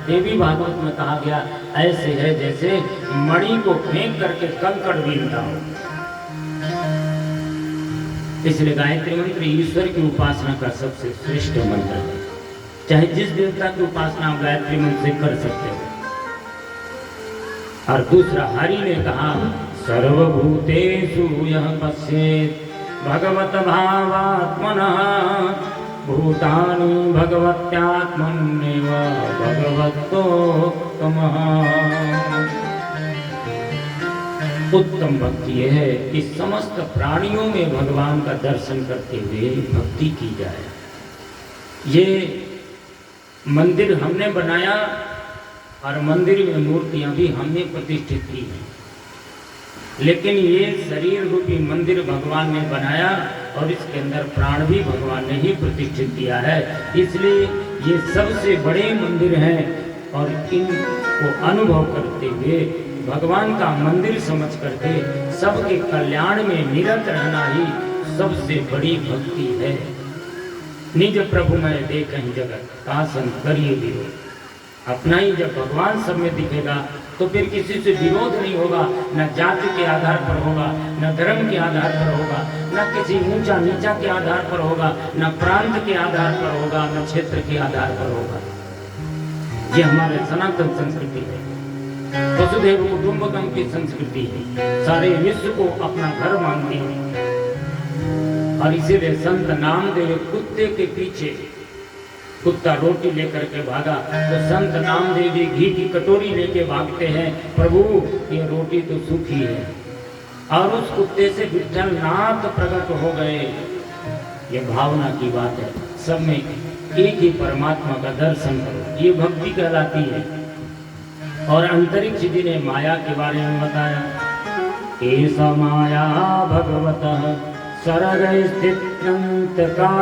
देवी भागवत में कहा गया, ऐसे है जैसे मणि को फेंक करके कंकड़ बीनता हो। इसलिए गायत्री मंत्र ईश्वर की उपासना का सबसे श्रेष्ठ मंत्र है। चाहे जिस देवता की उपासना आप गायत्री मंत्र से कर सकते हो। और दूसरा, हरि ने कहा सर्वभूतेषु यः पश्येत् भगवत भावात्मनः भूतानि भगवत्यात्मन्नेव भगवतोत्तमः। उत्तम भक्ति यह है कि समस्त प्राणियों में भगवान का दर्शन करते हुए भक्ति की जाए। ये मंदिर हमने बनाया और मंदिर में मूर्तियां भी हमने प्रतिष्ठित की हैं, लेकिन ये शरीर रूपी मंदिर भगवान ने बनाया और इसके अंदर प्राण भी भगवान ने ही प्रतिष्ठित किया है। इसलिए ये सबसे बड़े मंदिर हैं और इनको अनुभव करते हुए भगवान का मंदिर समझ करके सबके कल्याण में निरत रहना ही सबसे बड़ी भक्ति है। निज प्रभु में देखहि जगत कासन करिए विरोध। अपना ही जब भगवान सब में दिखेगा तो फिर किसी से विरोध नहीं होगा, न जाति के आधार पर होगा, न धर्म के आधार पर होगा, न किसी ऊंचा नीचा के आधार पर होगा, न प्रांत के आधार पर होगा, न क्षेत्र के आधार पर होगा। ये हमारे सनातन संस्कृति है, वसुधैव कुटुंबकम की संस्कृति है। सारे विश्व को अपना घर मानते हैं और इसीलिए संत नामदेव कुत्ते के पीछे, कुत्ता रोटी लेकर के भागा तो संत नामदेव जी घी की कटोरी लेके भागते हैं, प्रभु ये रोटी तो सूखी है। और उस कुत्ते से विठ्ठल नाथ प्रकट हो गए। ये भावना की बात है, सब में एक ही परमात्मा का दर्शन करो, ये भक्ति कहलाती है। और अंतरिक्ष जी ने माया के बारे में बताया, ऐसा माया भगवतः सरग स्थित्यंतकारिणी।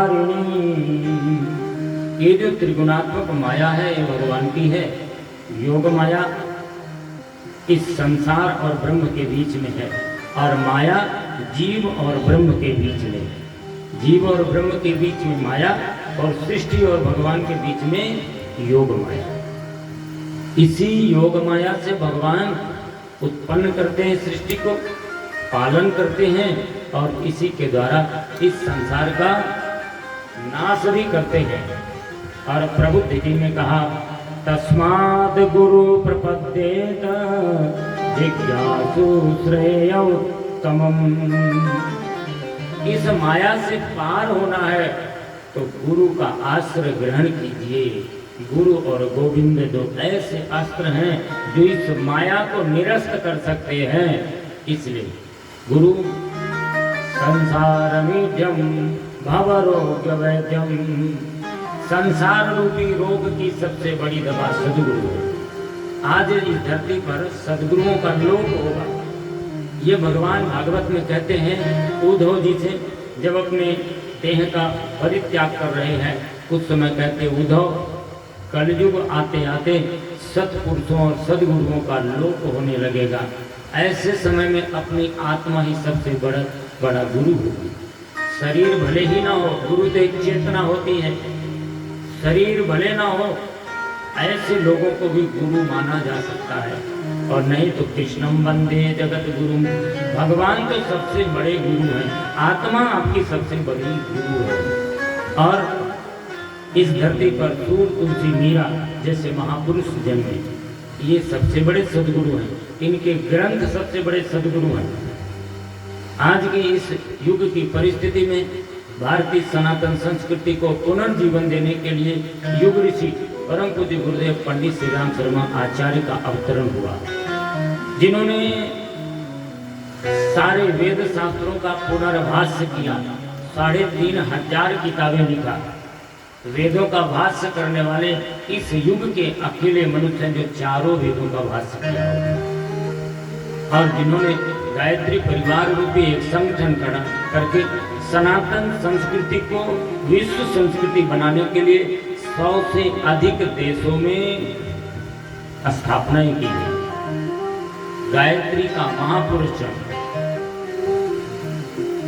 ये जो त्रिगुणात्मक माया है ये भगवान की है। योग माया इस संसार और ब्रह्म के बीच में है और माया जीव और ब्रह्म के बीच में है। जीव और ब्रह्म के बीच में माया और सृष्टि और भगवान के बीच में योग माया। इसी योग माया से भगवान उत्पन्न करते हैं, सृष्टि को पालन करते हैं और इसी के द्वारा इस संसार का नाश भी करते हैं। और प्रभु जी ने कहा, तस्माद् गुरु प्रपद्येत जिज्ञासु श्रेयोत्तमम्। इस माया से पार होना है तो गुरु का आश्रय ग्रहण कीजिए। गुरु और गोविंद दो ऐसे अस्त्र हैं जो इस माया को निरस्त कर सकते हैं। इसलिए गुरु संसारमीड्यम भवरोग्यवैद्यम, संसार रूपी रोग की सबसे बड़ी दवा सद्गुरु है। आज इस धरती पर सद्गुरुओं का लोप होगा। ये भगवान भागवत में कहते हैं उद्धव जी से, जब अपने देह का परित्याग कर रहे हैं कुछ समय कहते, उद्धव कलयुग आते आते सत्पुरुषों और सद्गुरुओं का लोप होने लगेगा। ऐसे समय में अपनी आत्मा ही सबसे बड़ा गुरु होगी। शरीर भले ही ना हो, गुरु तो एक चेतना होती है। शरीर भले ना हो, ऐसे लोगों को भी गुरु माना जा सकता है। और नहीं तो कृष्णम वंदे जगत गुरु, भगवान तो सबसे बड़े गुरु हैं। आत्मा आपकी सबसे बड़ी गुरु है। और इस धरती पर सूर तुलसी मीरा जैसे महापुरुष जन्मे, ये सबसे बड़े सद्गुरु हैं। इनके ग्रंथ सबसे बड़े सद्गुरु हैं। आज की इस युग की परिस्थिति में भारतीय सनातन संस्कृति को पुनर्जीवन देने के लिए युग ऋषि परम पूज्य गुरुदेव पंडित श्री राम शर्मा आचार्य का अवतरण हुआ, जिन्होंने सारे वेद शास्त्रों का पुनर्भाष्य किया। 3500 किताबें लिखा। वेदों का भाष्य करने वाले इस युग के अकेले मनुष्य हैं जो चारों वेदों का भाष्य किया। और जिन्होंने गायत्री परिवार रूपी एक संगठन खड़ा करके सनातन संस्कृति को विश्व संस्कृति बनाने के लिए 100 से अधिक देशों में स्थापनाएं की गई। गायत्री का महापुरुष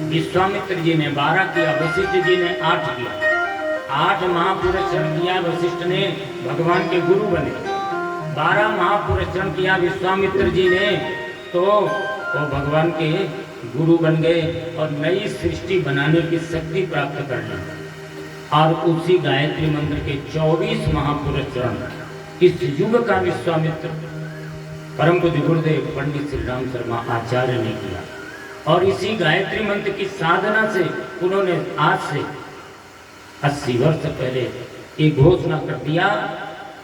विश्वामित्र जी ने 12 किया, वशिष्ठ जी ने 8 किया। 8 महापुरुष किया, वशिष्ठ ने भगवान के गुरु बने। 12 महापुरुषण किया विश्वामित्र जी ने, तो वो भगवान के गुरु बन गए और नई सृष्टि बनाने की शक्ति प्राप्त कर ली। और उसी गायत्री मंत्र के 24 महापुरुषण इस युग का विश्वामित्र परम पूज्य गुरुदेव पंडित श्री राम शर्मा आचार्य ने किया। और इसी गायत्री मंत्र की साधना से उन्होंने आज से 80 वर्ष पहले ये घोषणा कर दिया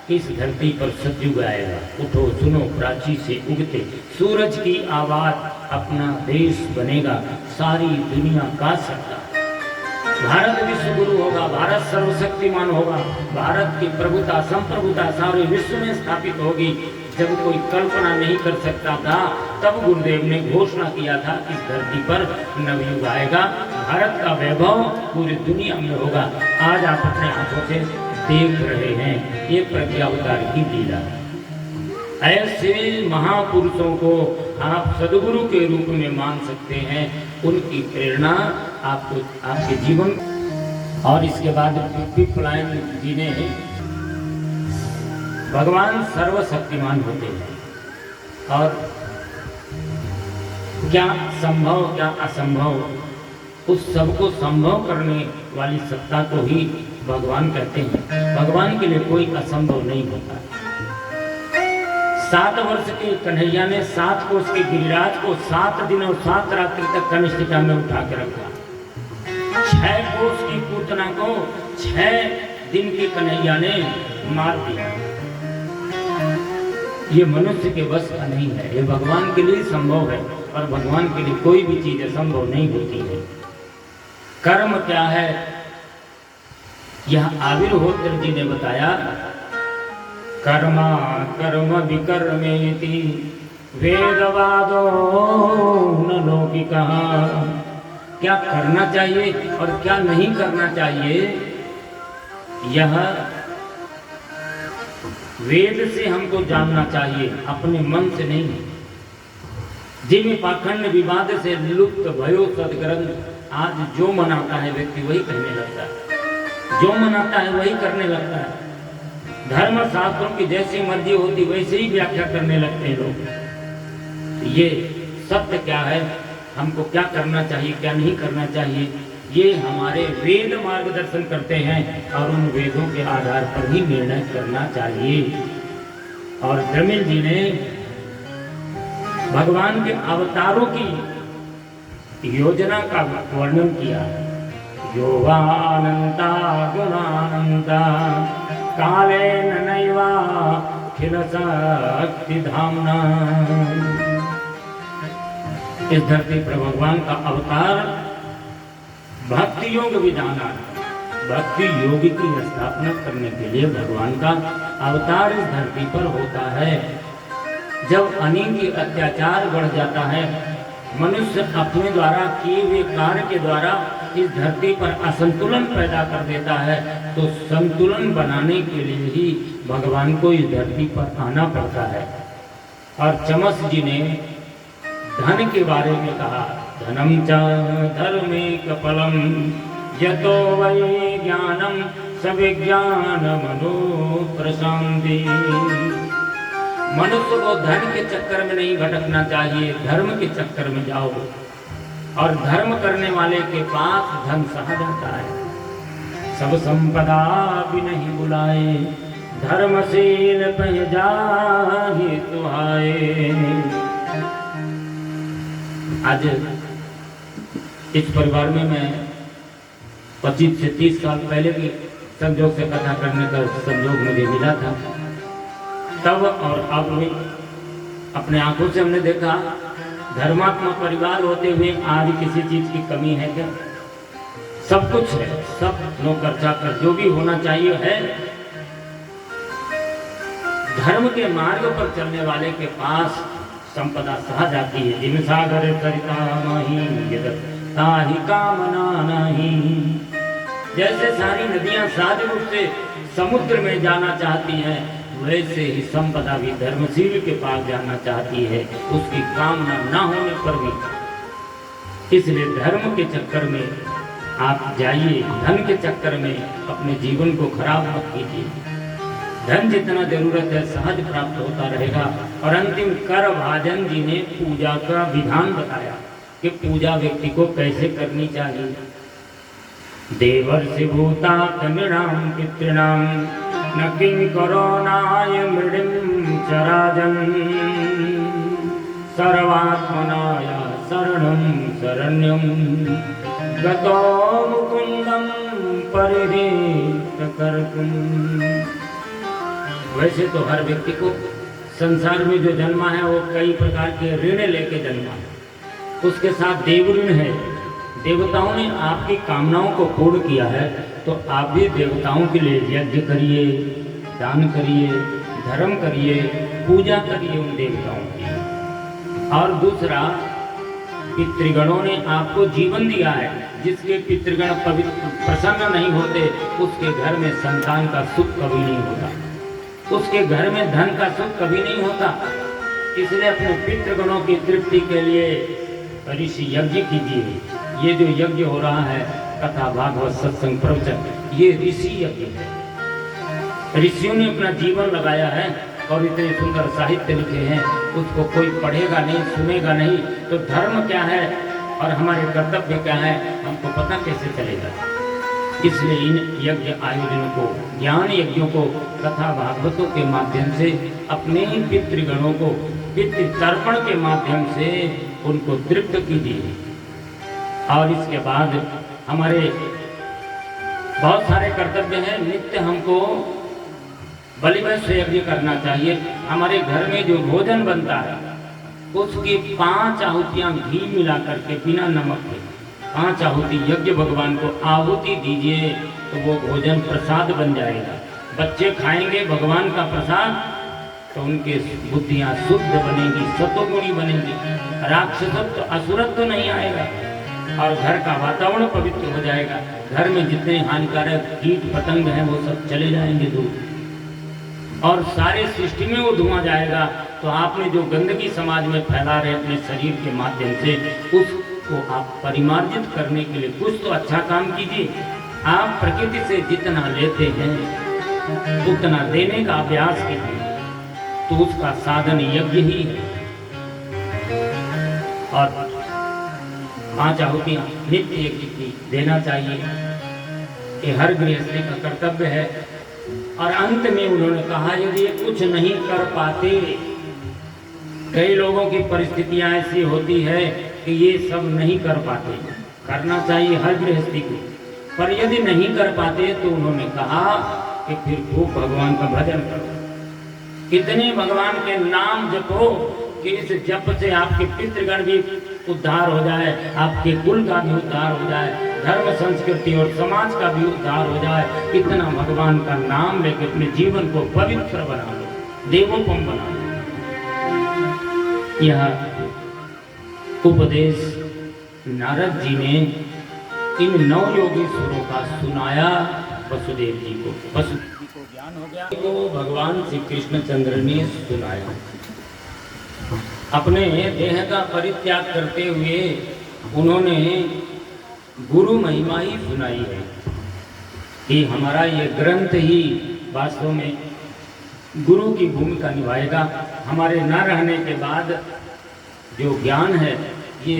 कि इस धरती पर सतयुग आएगा। उठो सुनो प्राची से उगते सूरज की आवाज, अपना देश बनेगा सारी दुनिया का सत्ता। भारत विश्व गुरु होगा, भारत सर्वशक्तिमान होगा, भारत की प्रभुता संप्रभुता सारे विश्व में स्थापित होगी। जब कोई कल्पना नहीं कर सकता था, तब गुरुदेव ने घोषणा किया था इस धरती पर नवयुग आएगा, भारत का वैभव पूरी दुनिया में होगा। आज आप अपने आंखों से देख रहे हैं, ये प्रज्ञावतार की लीला। ऐसे महापुरुषों को आप सदगुरु के रूप में मान सकते हैं, उनकी प्रेरणा आपको आपके जीवन। और इसके बाद पिपलाइन जी ने भगवान सर्वशक्तिमान होते हैं और क्या संभव क्या असंभव उस सबको संभव करने वाली सत्ता को ही भगवान कहते हैं। भगवान के लिए कोई असंभव नहीं होता। 7 वर्ष के कन्हैया ने 7 कोस के गिरिराज को 7 दिन और 7 रात्रि तक कनिष्ठिका में उठा के रखा। 6 कोस की पूतना को 6 दिन के कन्हैया ने मार दिया। ये मनुष्य के बस का नहीं है, ये भगवान के लिए संभव है। और भगवान के लिए कोई भी चीज असंभव नहीं होती है। कर्म क्या है, यह आविर्होत्र जी ने बताया। कर्मा कर्म विकर्मेति वेदवादो न लौकिकः। क्या करना चाहिए और क्या नहीं करना चाहिए, यह वेद से हमको जानना चाहिए, अपने मन से नहीं। जिन पाखंड विवाद से लुप्त भयो सदग्रंथ। आज जो मनाता है व्यक्ति वही कहने लगता है, जो मनाता है वही करने लगता है। धर्म शास्त्रों की जैसी मर्जी होती वैसे ही व्याख्या करने लगते हैं लोग। ये सत्य क्या है, हमको क्या करना चाहिए क्या नहीं करना चाहिए, ये हमारे वेद मार्गदर्शन करते हैं और उन वेदों के आधार पर ही निर्णय करना चाहिए। और द्रमिल जी ने भगवान के अवतारों की योजना का वर्णन किया। योगानंता गुणानंता कालेन नैवा खिल शक्ति धामना। इस धरती पर भगवान का अवतार भक्ति योग विधाना, भक्ति योग की स्थापना करने के लिए भगवान का अवतार इस धरती पर होता है। जब अनिति अत्याचार बढ़ जाता है, मनुष्य अपने द्वारा किए हुए कार्य के द्वारा इस धरती पर असंतुलन पैदा कर देता है, तो संतुलन बनाने के लिए ही भगवान को इस धरती पर आना पड़ता है। और चमस जी ने धन के बारे में कहा, धनम च धर्मे कपलम यतो वै ज्ञानम सविज्ञान मनो प्रशांति। मनुष्य को धन के चक्कर में नहीं भटकना चाहिए, धर्म के चक्कर में जाओ। और धर्म करने वाले के पास धन सहा जाता है। सब संपदा भी नहीं बुलाए, धर्मशील पह जाहि तुहाए। आज इस परिवार में मैं 25 से 30 साल पहले भी संजोग से कथा करने का संजोग मुझे मिला था। तब और अब में अपने आंखों से हमने देखा, धर्मात्मा परिवार होते हुए आज किसी चीज की कमी है क्या? सब कुछ है, सब नौकर चाकर जो भी होना चाहिए है। धर्म के मार्ग पर चलने वाले के पास संपदा सहा जाती है। जिन सागर सरिता नहीं ताहि कामना नहीं। जैसे सारी नदियां सहज रूप से समुद्र में जाना चाहती हैं, वैसे ही संपदा भी धर्मशील के पास जाना चाहती है, उसकी कामना ना होने पर भी। इसलिए धर्म के चक्कर में आप जाइए, धन के चक्कर में अपने जीवन को खराब मत कीजिए। धन जितना जरूरत है सहज प्राप्त होता रहेगा। और अंतिम कर भाजन जी ने पूजा का विधान बताया कि पूजा व्यक्ति को कैसे करनी चाहिए। देवर्षि भूता कन्याम पितृणाम न किंकरो नाय मृडिम चराजन सर्वात्मनाय शरणं शरण्यं गतो मुकुंदम परिदेत कर्तुम। वैसे तो हर व्यक्ति को संसार में जो जन्मा है वो कई प्रकार के ऋण लेके जन्मा है। उसके साथ देव ऋण है। देवताओं ने आपकी कामनाओं को पूर्ण किया है तो आप भी देवताओं के लिए यज्ञ करिए, दान करिए, धर्म करिए, पूजा करिए उन देवताओं की। और दूसरा, पितृगणों ने आपको जीवन दिया है। जिसके पितृगण पवित्र प्रसन्न नहीं होते उसके घर में संतान का सुख कभी नहीं होता, उसके घर में धन का सुख कभी नहीं होता। इसलिए अपने पितृगणों की तृप्ति के लिए ऋषि यज्ञ कीजिए। ये जो यज्ञ हो रहा है कथा भागवत सत्संग प्रवचन, ये ऋषि यज्ञ है। ऋषियों ने अपना जीवन लगाया है और इतने सुंदर साहित्य लिखे हैं, उसको कोई पढ़ेगा नहीं, सुनेगा नहीं तो धर्म क्या है और हमारे कर्तव्य क्या है हमको पता कैसे चलेगा। इसलिए इन यज्ञ आयोजनों को, ज्ञान यज्ञों को कथा भागवतों के माध्यम से अपने ही पितृगणों को पितृ तर्पण के माध्यम से उनको तृप्त कीजिए। और इसके बाद हमारे बहुत सारे कर्तव्य हैं। नित्य हमको बलिवैश्व यज्ञ करना चाहिए। हमारे घर में जो भोजन बनता है उसकी 5 आहुतियाँ घी मिला करके बिना नमक के 5 आहुति यज्ञ भगवान को आहुति दीजिए तो वो भोजन प्रसाद बन जाएगा। बच्चे खाएंगे भगवान का प्रसाद तो उनके बुद्धियाँ शुद्ध बनेंगी, सतोगुणी बनेंगी, राक्षसत्व असुरत्व नहीं आएगा और घर का वातावरण पवित्र हो जाएगा। घर में जितने हानिकारक कीट पतंग हैं वो सब चले जाएंगे दूर और सारे सृष्टि में वो धुआं जाएगा। तो आपने जो गंदगी समाज में फैला रहे अपने शरीर के माध्यम से उसको आप परिमार्जित करने के लिए कुछ तो अच्छा काम कीजिए। आप प्रकृति से जितना लेते हैं उतना देने का अभ्यास कीजिए तो उसका साधन यज्ञ ही है। और 5 आहुतियाँ नित्य यज्ञ की देना चाहिए, ये हर गृहस्थी का कर्तव्य है। और अंत में उन्होंने कहा यदि ये कुछ नहीं कर पाते, कई लोगों की परिस्थितियां ऐसी होती है कि ये सब नहीं कर पाते, करना चाहिए हर गृहस्थी को, पर यदि नहीं कर पाते तो उन्होंने कहा कि फिर खूब भगवान का भजन करो, इतने भगवान के नाम जपो कि इस जप से आपके पितृगण भी उद्धार हो जाए, आपके कुल का भी उद्धार हो जाए, धर्म संस्कृति और समाज का भी उद्धार हो जाए। इतना भगवान का नाम लेकर अपने जीवन को पवित्र बना लो, देवोपम बना लो। यह उपदेश नारद जी ने इन 9 योगीश्वरों का सुनाया वसुदेव जी को। वसुदेव जी को ज्ञान हो गया तो भगवान श्री कृष्णचंद्र ने सुनाया। अपने देह का परित्याग करते हुए उन्होंने गुरु महिमा ही सुनाई है कि हमारा ये ग्रंथ ही वास्तव में गुरु की भूमिका निभाएगा। हमारे न रहने के बाद जो ज्ञान है ये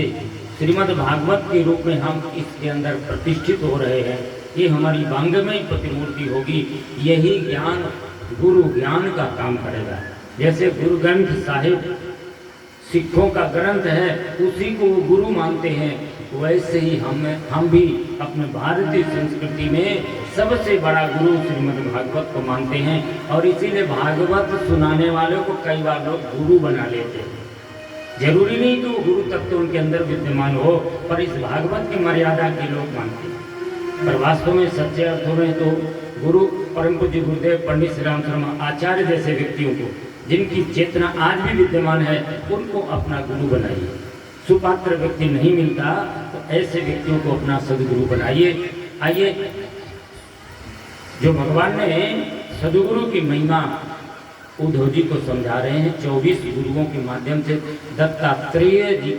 श्रीमद् भागवत के रूप में हम इसके अंदर प्रतिष्ठित हो रहे हैं। ये हमारी वांग्मय प्रतिमूर्ति होगी। यही ज्ञान गुरु ज्ञान का काम करेगा। जैसे गुरु ग्रंथ साहिब सिखों का ग्रंथ है, उसी को वो गुरु मानते हैं, वैसे ही हम भी अपने भारतीय संस्कृति में सबसे बड़ा गुरु श्रीमद् भागवत को मानते हैं। और इसीलिए भागवत सुनाने वालों को कई बार लोग गुरु बना लेते हैं। जरूरी नहीं कि वो गुरु तत्व उनके अंदर विद्यमान हो, पर इस भागवत की मर्यादा के लोग मानते हैं। पर वास्तव में सच्चे अर्थों में तो गुरु परम पूज्य गुरुदेव पंडित श्री राम शर्मा आचार्य जैसे व्यक्तियों को, जिनकी चेतना आज भी विद्यमान है, उनको अपना गुरु बनाइए। सुपात्र व्यक्ति नहीं मिलता तो ऐसे व्यक्तियों को अपना सदगुरु बनाइए। आइए, जो भगवान ने सदगुरु की महिमा उद्धव जी को समझा रहे हैं 24 गुरुओं के माध्यम से। दत्तात्रेय जी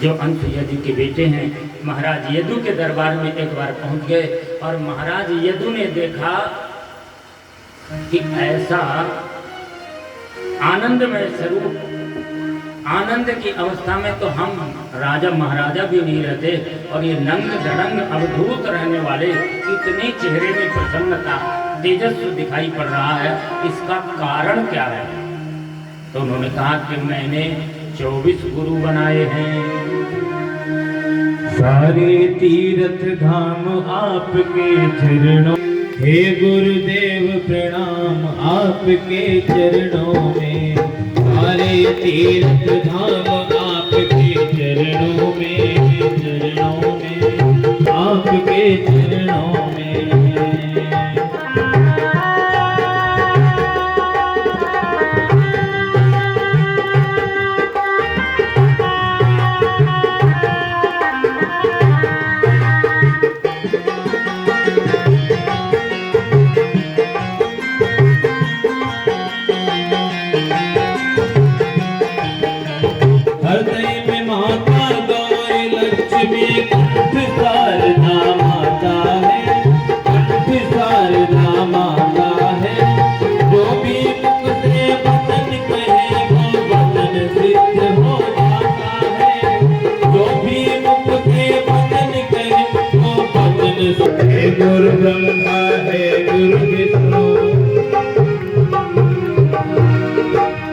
जो अनसुईया जी के बेटे हैं, महाराज यदु के दरबार में एक बार पहुंच गए और महाराज यदु ने देखा कि ऐसा आनंदमय स्वरूप, आनंद की अवस्था में तो हम राजा महाराजा भी नहीं रहते, और ये नंग धड़ंग अवधूत रहने वाले इतने चेहरे में प्रसन्नता तेजस्व दिखाई पड़ रहा है, इसका कारण क्या है? तो उन्होंने कहा कि मैंने 24 गुरु बनाए हैं। सारे तीर्थ धाम आपके चरणों, हे गुरुदेव प्रणाम आपके चरणों में। सारे तीर्थ धाम आपके चरणों में, चरणों में, आपके चरणों में। गुरु ब्रह्मा है गुरु विष्णु,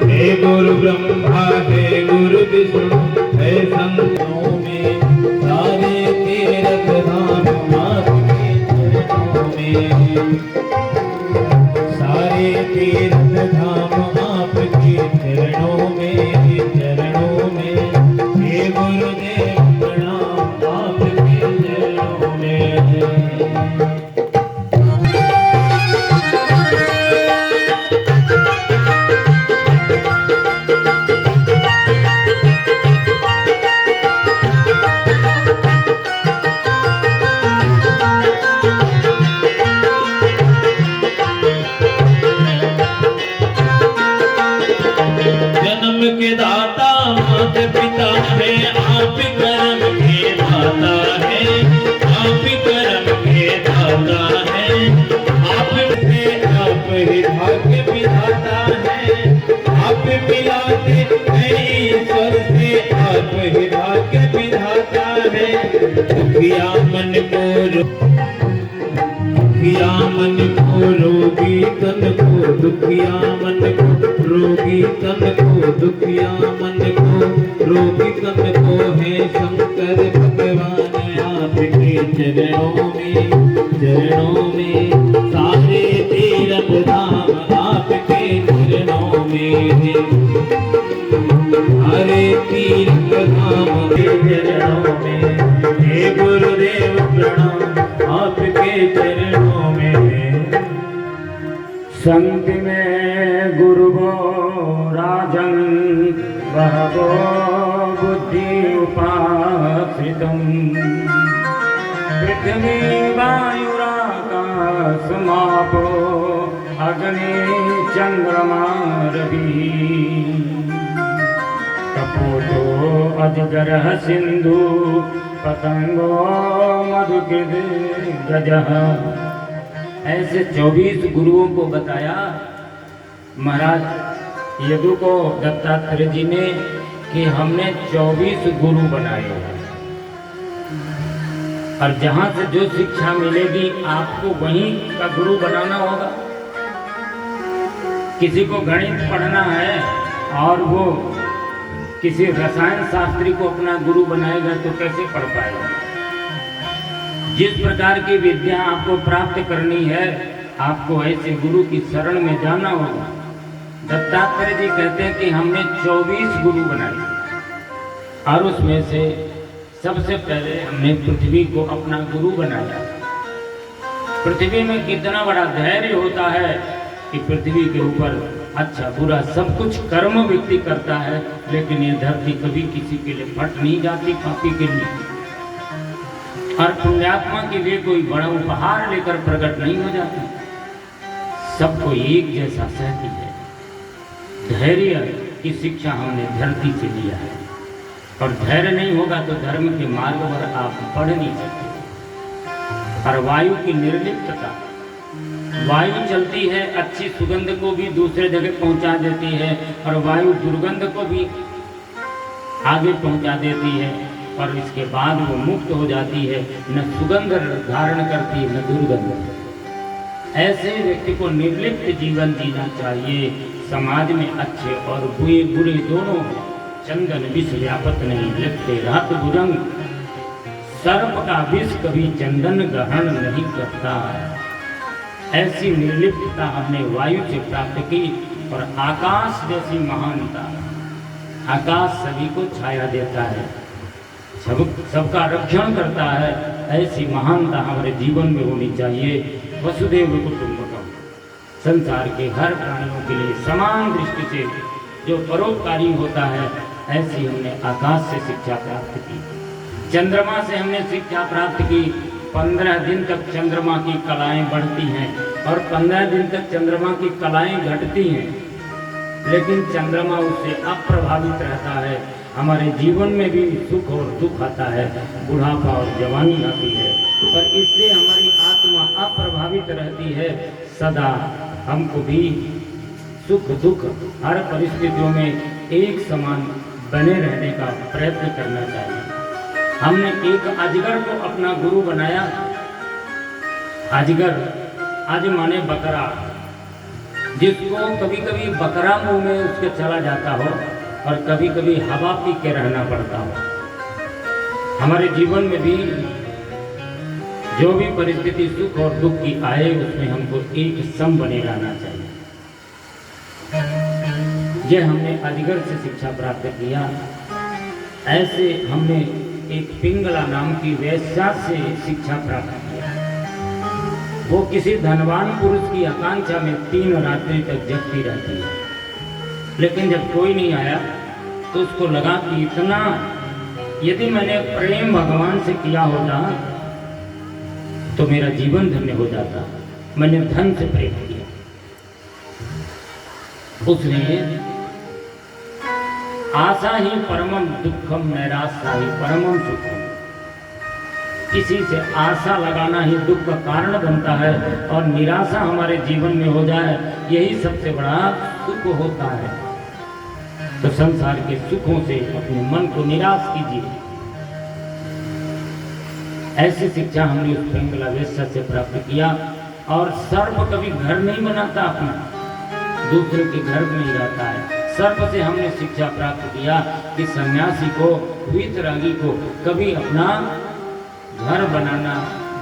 हे गुरु ब्रह्मा है गुरु विष्णु, है संतों में। सारे तीर्थ धाम आपके चरणों में, सारे तीर्थ धाम आपके चरणों में, चरणों में। हे गुरुदेव प्रणाम आपके चरणों में। के दाता मात पिता है, आप कर्म के दाता है, आप कर्म के दाता है। आप से आप ही भाग्य विधाता है, आप मिलाते हैं ईश्वर से, आप ही भाग्य विधाता है। दुखिया मन को, दुखिया मन को, रोगी तन को, दुखिया मन को, रोगी तन को, दुखिया मन को, रोगी तन को, है शंकर भगवान आपके चरणों में, चरणों में। सारे तीर्थ धाम आपके चरणों में, सारे तीर्थ धाम के चरणों में। हे गुरुदेव प्रणाम आपके चरणों में। संत में गुरु गो राजन बहवो बुद्धि उपाश्रितम्, पृथ्वी वायुराकाश मापो अग्नि चंद्रमा रवि, कपोतो अजगर सिंधु पतंगो मधुकृत गजः। ऐसे 24 गुरुओं को बताया महाराज यदु को दत्तात्रेय जी ने कि हमने 24 गुरु बनाए हैं, और जहां से जो शिक्षा मिलेगी आपको वहीं का गुरु बनाना होगा। किसी को गणित पढ़ना है और वो किसी रसायन शास्त्री को अपना गुरु बनाएगा तो कैसे पढ़ पाएगा? जिस प्रकार की विद्या आपको प्राप्त करनी है आपको ऐसे गुरु की शरण में जाना होगा। दत्तात्रेय जी कहते हैं कि हमने 24 गुरु बनाए, और उसमें से सबसे पहले हमने पृथ्वी को अपना गुरु बनाया। पृथ्वी में कितना बड़ा धैर्य होता है कि पृथ्वी के ऊपर अच्छा बुरा सब कुछ कर्म व्यक्ति करता है, लेकिन ये धरती कभी किसी के लिए फट नहीं जाती, पापी के लिए और पुण्यात्मा के लिए कोई बड़ा उपहार लेकर प्रकट नहीं हो जाती, सबको एक जैसा सहती है। धैर्य की शिक्षा हमने धरती से लिया है, और धैर्य नहीं होगा तो धर्म के मार्ग पर आप बढ़ नहीं सकते। और वायु की निर्लिप्तता, वायु चलती है, अच्छी सुगंध को भी दूसरे जगह पहुंचा देती है और वायु दुर्गंध को भी आगे पहुंचा देती है, पर इसके बाद वो मुक्त हो जाती है, न सुगंध धारण करती न दुर्गंध। ऐसे व्यक्ति को निर्लिप्त जीवन जीना चाहिए। समाज में अच्छे और बुरे दोनों हैं। चंदन विष व्यापत नहीं, लिपते रात बुरंग। सर्प का विष कभी चंदन ग्रहण नहीं करता। ऐसी निर्लिप्तता हमने वायु से प्राप्त की। और आकाश जैसी महानता, आकाश सभी को छाया देता है, सबका रक्षण करता है। ऐसी महानता हमारे जीवन में होनी चाहिए। वसुदेव कुटुंबकम, संसार के हर प्राणियों के लिए समान दृष्टि से जो परोपकारी होता है, ऐसी हमने आकाश से शिक्षा प्राप्त की। चंद्रमा से हमने शिक्षा प्राप्त की। 15 दिन तक चंद्रमा की कलाएं बढ़ती हैं और 15 दिन तक चंद्रमा की कलाएं घटती हैं, लेकिन चंद्रमा उससे अप्रभावित रहता है। हमारे जीवन में भी सुख और दुख आता है, बुढ़ापा और जवानी आती है, पर इससे हमारी आत्मा अप्रभावित रहती है। सदा हमको भी सुख दुख हर परिस्थितियों में एक समान बने रहने का प्रयत्न करना चाहिए। हमने एक अजगर को अपना गुरु बनाया। अजगर, अज माने बकरा, जिसको कभी कभी बकरा मुंह में उसके चला जाता हो और कभी कभी हवा पी के रहना पड़ता हो। हमारे जीवन में भी जो भी परिस्थिति सुख और दुख की आए, उसमें हमको एक सम बने रहना चाहिए। यह हमने अजगर से शिक्षा प्राप्त किया। ऐसे हमने एक पिंगला नाम की वेश्या से शिक्षा प्राप्त किया। वो किसी धनवान पुरुष की आकांक्षा में 3 रात्रि तक जगती रहती है, लेकिन जब कोई नहीं आया तो उसको लगा कि इतना यदि मैंने प्रेम भगवान से किया होता तो मेरा जीवन धन्य हो जाता। मैंने धन से प्रेम किया। उसने आशा ही परमम दुखम, नैराशा ही परमम सुखम। किसी से आशा लगाना ही दुख का कारण बनता है और निराशा हमारे जीवन में हो जाए, यही सबसे बड़ा सुख होता है। तो संसार के सुखों से अपने मन को निराश कीजिए। ऐसी शिक्षा हमने उस पिंगला वेश्या से प्राप्त किया। और सर्प कभी घर नहीं बनाता, अपना दूसरे के घर में ही रहता है। सर्प से हमने शिक्षा प्राप्त किया कि सन्यासी को, वीतरागी को कभी अपना घर बनाना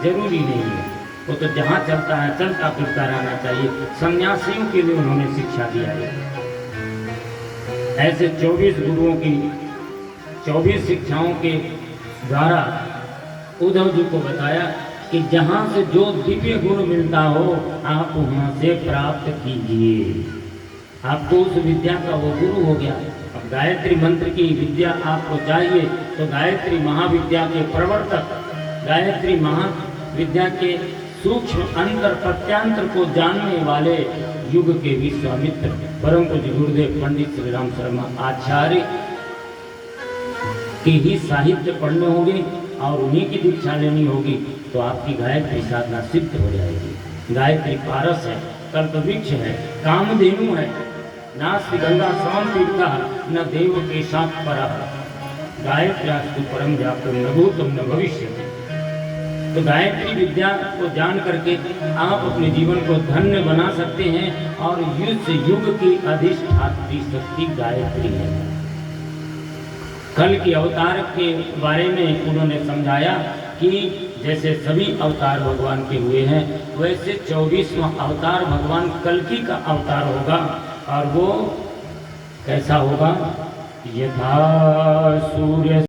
जरूरी नहीं है। वो तो जहाँ चलता है चलता फिरता रहना चाहिए। सन्यासियों के लिए उन्होंने शिक्षा दिया है। ऐसे 24 गुरुओं की 24 शिक्षाओं के द्वारा उद्धव जी को बताया कि जहाँ से जो दिव्य गुण मिलता हो, आप वहाँ से प्राप्त कीजिए। आपको उस विद्या का वो गुरु हो गया। अब गायत्री मंत्र की विद्या आपको चाहिए तो गायत्री महाविद्या के प्रवर्तक, गायत्री महाविद्या के सूक्ष्म अंतर प्रत्यांतर को जानने वाले युग के विश्वामित्र परम पूज्य गुरुदेव पंडित श्री राम शर्मा आचार्य के ही साहित्य पढ़ने होंगे और उन्हीं की दीक्षा लेनी होगी, तो आपकी गायत्री साधना सिद्ध हो जाएगी। गायत्री पारस है, कल्पवृक्ष है, कामधेनु है। नास्ति गंगा समम तीर्था न देव के साथ परा। गायत्र्यास्तु परम जातम न भूतम न भविष्यति। तो गायत्री विद्या को जान करके आप अपने जीवन को धन्य बना सकते हैं। और युग की अधिष्ठात्री शक्ति गायत्री है। कल की अवतार के बारे में उन्होंने समझाया कि जैसे सभी अवतार भगवान के हुए हैं, वैसे 24वां अवतार भगवान कल्कि का अवतार होगा। और वो कैसा होगा? यथा सूर्य